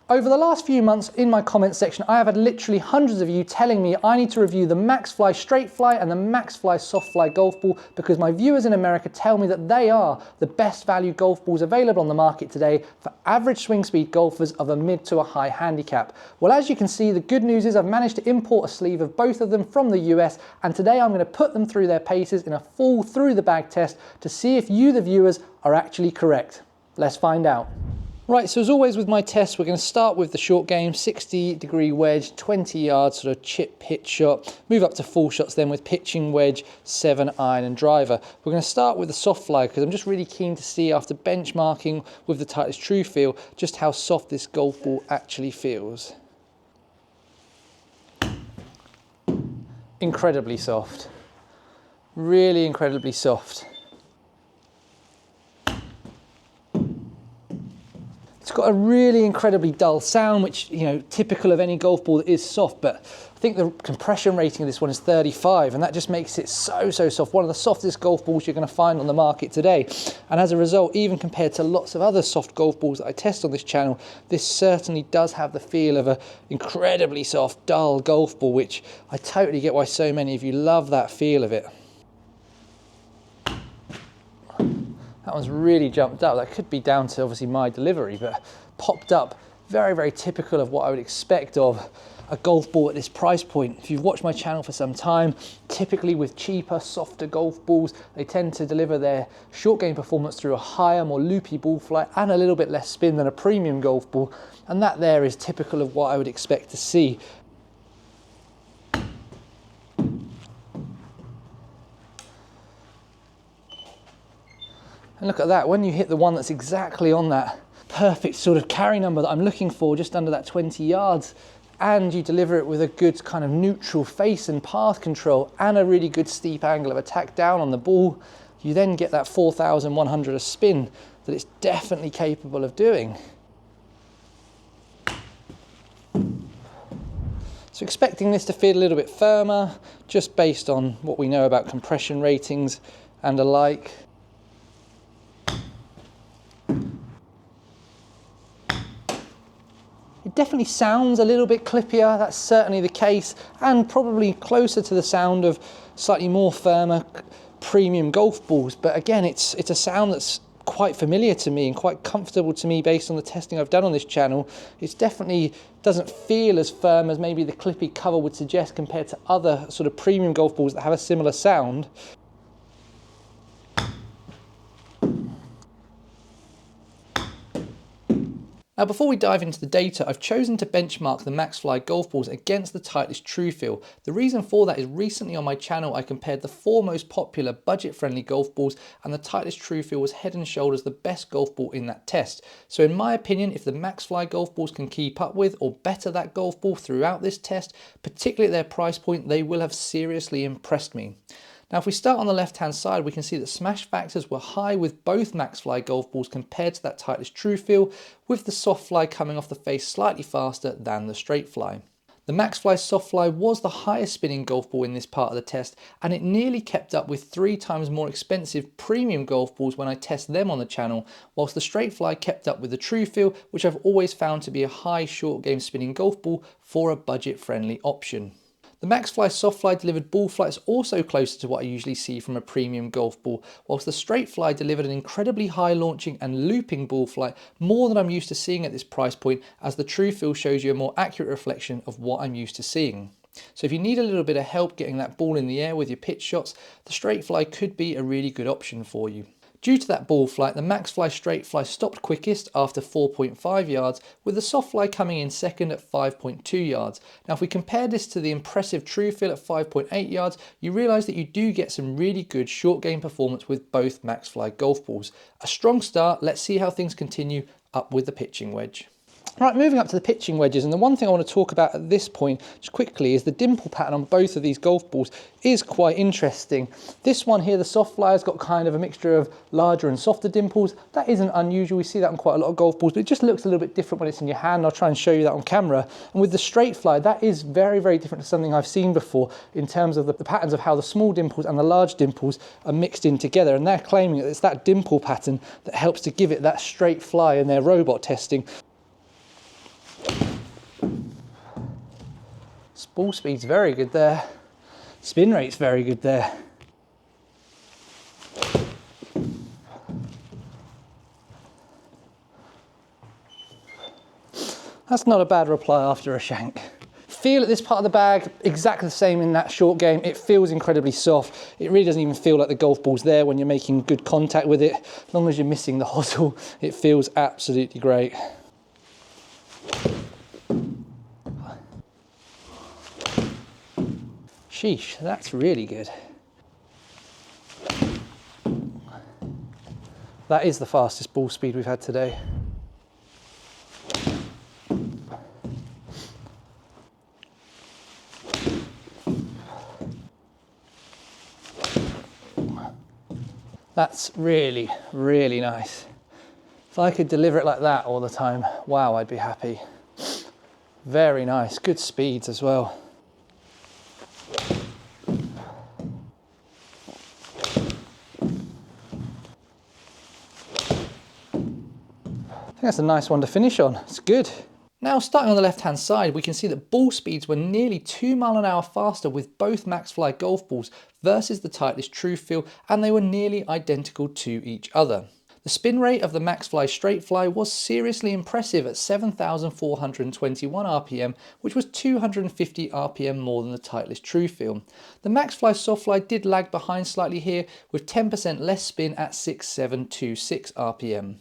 Over the last few months in my comments section, I have had literally hundreds of you telling me I need to review the MAXFLI STRAIGHTFLI and the MAXFLI SOFTFLI golf ball because my viewers in America tell me that they are the best value golf balls available on the market today for average swing speed golfers of a mid to a high handicap. Well, as you can see, the good news is I've managed to import a sleeve of both of them from the US, and today I'm going to put them through their paces in a full through the bag test to see if you, the viewers, are actually correct. Let's find out. Right, so as always with my tests, we're going to start with the short game, 60-degree wedge, 20 yards, sort of chip hit shot, move up to full shots then with pitching wedge, 7-iron and driver. We're going to start with the soft fly because I'm just really keen to see, after benchmarking with the Titleist TruFeel, just how soft this golf ball actually feels. Incredibly soft. Really incredibly soft. It's got a really incredibly dull sound, which, you know, typical of any golf ball that is soft, but I think the compression rating of this one is 35, and that just makes it so soft. One of the softest golf balls you're going to find on the market today. And as a result, even compared to lots of other soft golf balls that I test on this channel, this certainly does have the feel of an incredibly soft, dull golf ball, which I totally get why so many of you love that feel of it. That one's really jumped up. That could be down to obviously my delivery, but popped up, very typical of what I would expect of a golf ball at this price point. If you've watched my channel for some time, typically with cheaper, softer golf balls, they tend to deliver their short game performance through a higher, more loopy ball flight and a little bit less spin than a premium golf ball. And that there is typical of what I would expect to see. And look at that, when you hit the one that's exactly on that perfect sort of carry number that I'm looking for, just under that 20 yards, and you deliver it with a good kind of neutral face and path control and a really good steep angle of attack down on the ball, you then get that 4,100 a spin that it's definitely capable of doing. So expecting this to feel a little bit firmer, just based on what we know about compression ratings and alike. It definitely sounds a little bit clippier, that's certainly the case, and probably closer to the sound of slightly more firmer premium golf balls. But again, it's a sound that's quite familiar to me and quite comfortable to me based on the testing I've done on this channel. It definitely doesn't feel as firm as maybe the clippy cover would suggest compared to other sort of premium golf balls that have a similar sound. Now, before we dive into the data, I've chosen to benchmark the MAXFLI golf balls against the Titleist TruFeel. The reason for that is recently on my channel I compared the 4 most popular budget-friendly golf balls, and the Titleist TruFeel was head and shoulders the best golf ball in that test. So in my opinion, if the MAXFLI golf balls can keep up with or better that golf ball throughout this test, particularly at their price point, they will have seriously impressed me. Now, if we start on the left-hand side, we can see that smash factors were high with both MAXFLI golf balls compared to that Titleist TruFeel, with the soft fly coming off the face slightly faster than the straight fly. The MAXFLI SOFTFLI was the highest spinning golf ball in this part of the test, and it nearly kept up with 3 times more expensive premium golf balls when I test them on the channel, whilst the straight fly kept up with the TruFeel, which I've always found to be a high short game spinning golf ball for a budget-friendly option. The MAXFLI SOFTFLI delivered ball flights also closer to what I usually see from a premium golf ball, whilst the straight fly delivered an incredibly high launching and looping ball flight, more than I'm used to seeing at this price point, as the TruFeel shows you a more accurate reflection of what I'm used to seeing. So if you need a little bit of help getting that ball in the air with your pitch shots, the straight fly could be a really good option for you. Due to that ball flight, the MAXFLI STRAIGHTFLI stopped quickest after 4.5 yards, with the soft fly coming in second at 5.2 yards. Now, if we compare this to the impressive TruFeel at 5.8 yards, you realise that you do get some really good short game performance with both MAXFLI golf balls. A strong start. Let's see how things continue up with the pitching wedge. Right, moving up to the pitching wedges, and the one thing I want to talk about at this point just quickly is the dimple pattern on both of these golf balls is quite interesting. This one here, the soft fly, has got kind of a mixture of larger and softer dimples. That isn't unusual, we see that on quite a lot of golf balls, but it just looks a little bit different when it's in your hand. I'll try and show you that on camera. And with the straight fly, that is very different to something I've seen before in terms of the patterns of how the small dimples and the large dimples are mixed in together, and they're claiming that it's that dimple pattern that helps to give it that straight fly in their robot testing. Ball speed's very good there. Spin rate's very good there. That's not a bad reply after a shank. Feel at this part of the bag, exactly the same in that short game. It feels incredibly soft. It really doesn't even feel like the golf ball's there when you're making good contact with it. As long as you're missing the hosel, it feels absolutely great. Sheesh, that's really good. That is the fastest ball speed we've had today. That's really, really nice. If I could deliver it like that all the time, wow, I'd be happy. Very nice, good speeds as well. I think that's a nice one to finish on, it's good. Now starting on the left hand side, we can see that ball speeds were nearly 2 miles an hour faster with both MAXFLI golf balls versus the Titleist TruFeel, and they were nearly identical to each other. The spin rate of the MAXFLI STRAIGHTFLI was seriously impressive at 7,421 RPM, which was 250 RPM more than the Titleist TruFeel. The MAXFLI SOFTFLI did lag behind slightly here with 10% less spin at 6,726 RPM.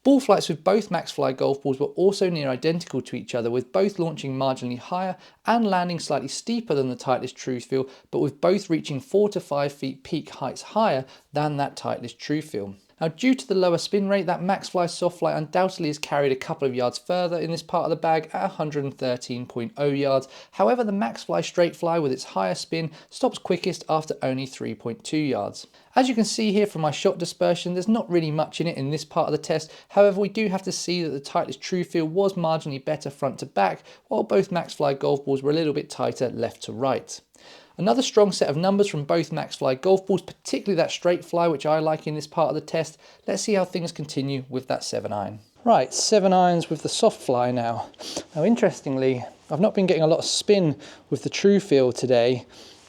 Ball flights with both MAXFLI golf balls were also near identical to each other, with both launching marginally higher and landing slightly steeper than the Titleist TruFeel, but with both reaching 4 to 5 feet peak heights higher than that Titleist TruFeel. Now, due to the lower spin rate, that MAXFLI SOFTFLI undoubtedly is carried a couple of yards further in this part of the bag at 113.0 yards. However, the MAXFLI STRAIGHTFLI with its higher spin stops quickest after only 3.2 yards. As you can see here from my shot dispersion, there's not really much in it in this part of the test. However, we do have to see that the Titleist TruFeel was marginally better front to back, while both MAXFLI golf balls were a little bit tighter left to right. Another strong set of numbers from both MAXFLI golf balls, particularly that STRAIGHTFLI, which I like in this part of the test. Let's see how things continue with that 7-iron. Right, 7 irons with the SOFTFLI now. Now, interestingly, I've not been getting a lot of spin with the TruFeel today,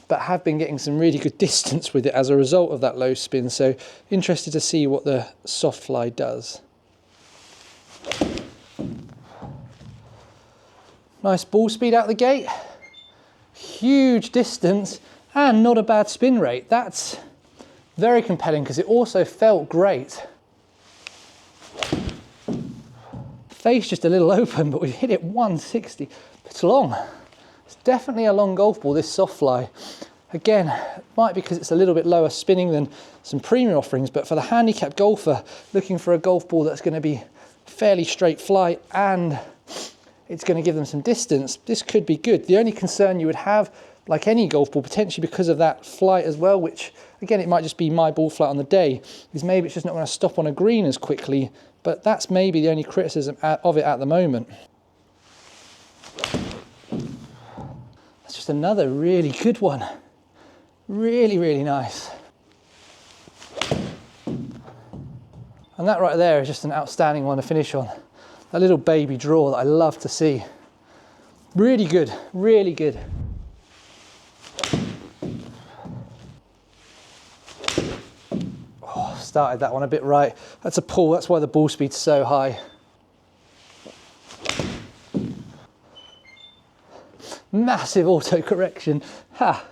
but have been getting some really good distance with it as a result of that low spin. So interested to see what the SOFTFLI does. Nice ball speed out the gate. Huge distance and not a bad spin rate. That's very compelling because it also felt great. Face just a little open, but we've hit it 160. It's long. It's definitely a long golf ball, this SOFTFLI. Again, it might be because it's a little bit lower spinning than some premium offerings, but for the handicapped golfer looking for a golf ball that's going to be fairly straight flight and it's going to give them some distance, this could be good. The only concern you would have, like any golf ball, potentially because of that flight as well, which again, it might just be my ball flight on the day, is maybe it's just not going to stop on a green as quickly, but that's maybe the only criticism of it at the moment. That's just another really good one. Really, really nice. And that right there is just an outstanding one to finish on. That little baby draw that I love to see. Really good, really good. Oh, started that one a bit right. That's a pull, that's why the ball speed's so high. Massive auto correction. Ha!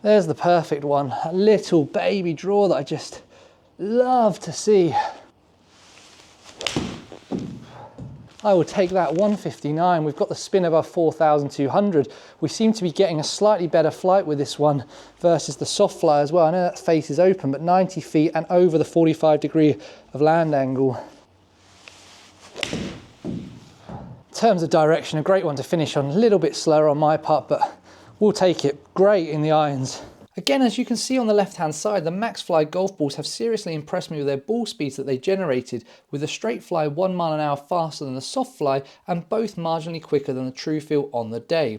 There's the perfect one. A little baby draw that I just love to see. I will take that 159. We've got the spin above 4,200. We seem to be getting a slightly better flight with this one versus the SOFTFLI as well. I know that face is open, but 90 feet and over the 45 degree of land angle. In terms of direction, a great one to finish on. A little bit slower on my part, but we'll take it. Great in the irons. Again, as you can see on the left-hand side, the MAXFLI golf balls have seriously impressed me with their ball speeds that they generated, with the STRAIGHTFLI 1 mile an hour faster than the SOFTFLI and both marginally quicker than the TruFeel on the day.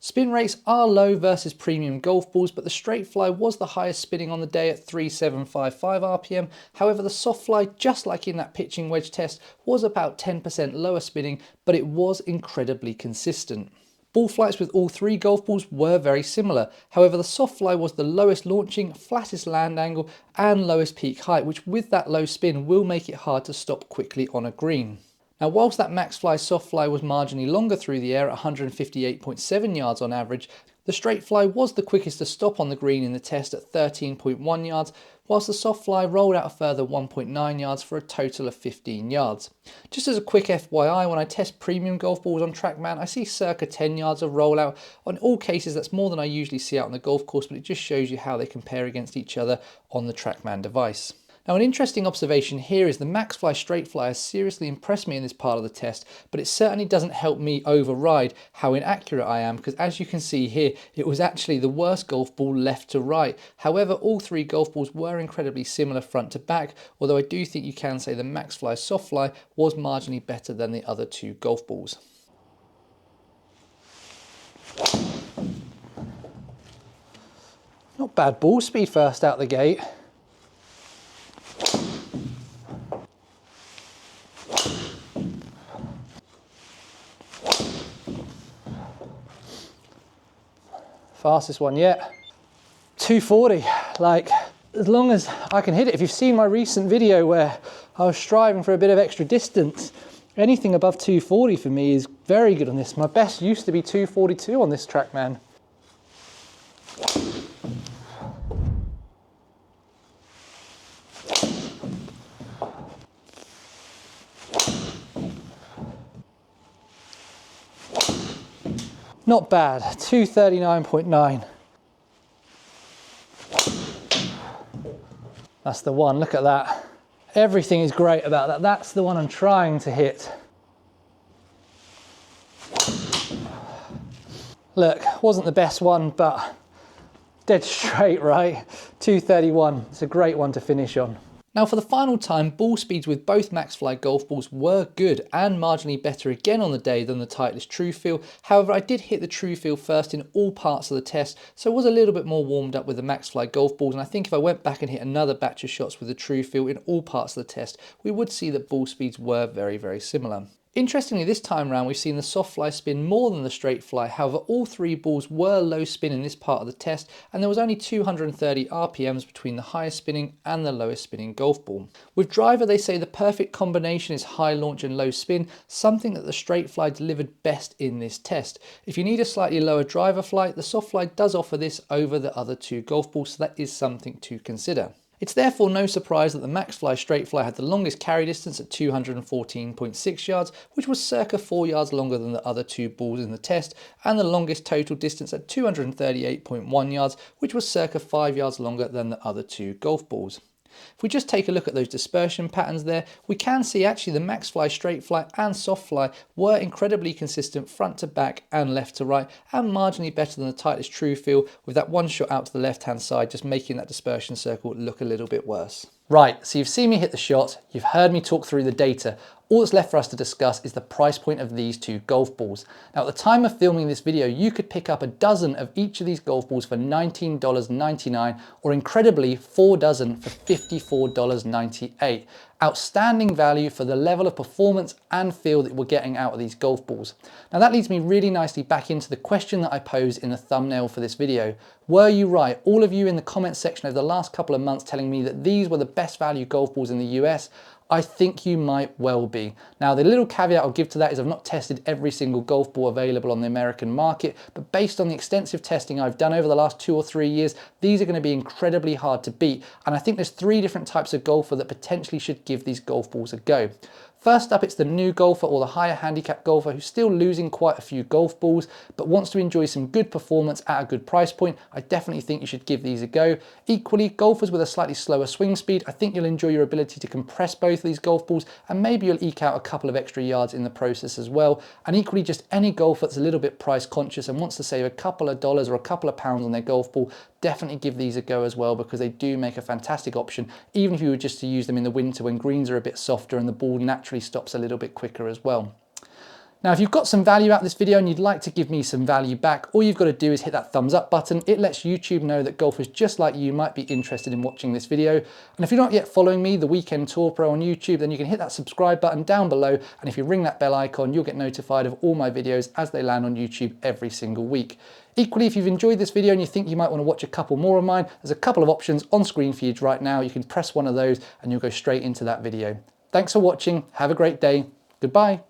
Spin rates are low versus premium golf balls, but the STRAIGHTFLI was the highest spinning on the day at 3755 RPM. However, the SOFTFLI, just like in that pitching wedge test, was about 10% lower spinning, but it was incredibly consistent. Ball flights with all three golf balls were very similar. However, the SOFTFLI was the lowest launching, flattest land angle, and lowest peak height, which with that low spin will make it hard to stop quickly on a green. Now, whilst that MAXFLI SOFTFLI was marginally longer through the air at 158.7 yards on average, the STRAIGHTFLI was the quickest to stop on the green in the test at 13.1 yards, whilst the SOFTFLI rolled out a further 1.9 yards for a total of 15 yards. Just as a quick FYI, when I test premium golf balls on TrackMan, I see circa 10 yards of rollout. On all cases, that's more than I usually see out on the golf course, but it just shows you how they compare against each other on the TrackMan device. Now, an interesting observation here is the MAXFLI STRAIGHTFLI has seriously impressed me in this part of the test, but it certainly doesn't help me override how inaccurate I am, because as you can see here, it was actually the worst golf ball left to right. However, all three golf balls were incredibly similar front to back, although I do think you can say the MAXFLI SOFTFLI was marginally better than the other two golf balls. Not bad ball speed first out the gate. Fastest one yet. 240, like, as long as I can hit it. If you've seen my recent video where I was striving for a bit of extra distance, anything above 240 for me is very good on this. My best used to be 242 on this TrackMan. Not bad, 239.9. That's the one, look at that. Everything is great about that. That's the one I'm trying to hit. Look, wasn't the best one, but dead straight, right? 231, it's a great one to finish on. Now, for the final time, ball speeds with both MAXFLI golf balls were good and marginally better again on the day than the Titleist TruFeel. However, I did hit the TruFeel first in all parts of the test, so I was a little bit more warmed up with the MAXFLI golf balls, and I think if I went back and hit another batch of shots with the TruFeel in all parts of the test, we would see that ball speeds were very, very similar. Interestingly, this time around we've seen the SOFTFLI spin more than the STRAIGHTFLI. However, all three balls were low spin in this part of the test, and there was only 230 RPMs between the highest spinning and the lowest spinning golf ball. With driver, they say the perfect combination is high launch and low spin, something that the STRAIGHTFLI delivered best in this test. If you need a slightly lower driver flight, the SOFTFLI does offer this over the other two golf balls, so that is something to consider. It's therefore no surprise that the MAXFLI STRAIGHTFLI had the longest carry distance at 214.6 yards, which was circa 4 yards longer than the other two balls in the test, and the longest total distance at 238.1 yards, which was circa 5 yards longer than the other two golf balls. If we just take a look at those dispersion patterns there, we can see actually the MAXFLI STRAIGHTFLI and SOFTFLI were incredibly consistent front to back and left to right, and marginally better than the Titleist TruFeel, with that one shot out to the left hand side just making that dispersion circle look a little bit worse. Right, so you've seen me hit the shot, you've heard me talk through the data. All that's left for us to discuss is the price point of these two golf balls. Now, at the time of filming this video, you could pick up a dozen of each of these golf balls for $19.99, or incredibly 4 dozen for $54.98. Outstanding value for the level of performance and feel that we're getting out of these golf balls. Now, that leads me really nicely back into the question that I posed in the thumbnail for this video. Were you right? All of you in the comment section over the last couple of months telling me that these were the best value golf balls in the US. I think you might well be. Now, the little caveat I'll give to that is I've not tested every single golf ball available on the American market, but based on the extensive testing I've done over the last 2 or 3 years, these are going to be incredibly hard to beat. And I think there's 3 different types of golfer that potentially should give these golf balls a go. First up, it's the new golfer or the higher handicap golfer who's still losing quite a few golf balls, but wants to enjoy some good performance at a good price point. I definitely think you should give these a go. Equally, golfers with a slightly slower swing speed, I think you'll enjoy your ability to compress both of these golf balls, and maybe you'll eke out a couple of extra yards in the process as well. And equally, just any golfer that's a little bit price conscious and wants to save a couple of dollars or a couple of pounds on their golf ball, definitely give these a go as well, because they do make a fantastic option, even if you were just to use them in the winter when greens are a bit softer and the ball naturally stops a little bit quicker as well. Now, if you've got some value out of this video and you'd like to give me some value back, all you've got to do is hit that thumbs up button. It lets YouTube know that golfers just like you might be interested in watching this video. And if you're not yet following me, The Weekend Tour Pro on YouTube, then you can hit that subscribe button down below. And if you ring that bell icon, you'll get notified of all my videos as they land on YouTube every single week. Equally, if you've enjoyed this video and you think you might want to watch a couple more of mine, there's a couple of options on screen for you right now. You can press one of those and you'll go straight into that video. Thanks for watching. Have a great day. Goodbye.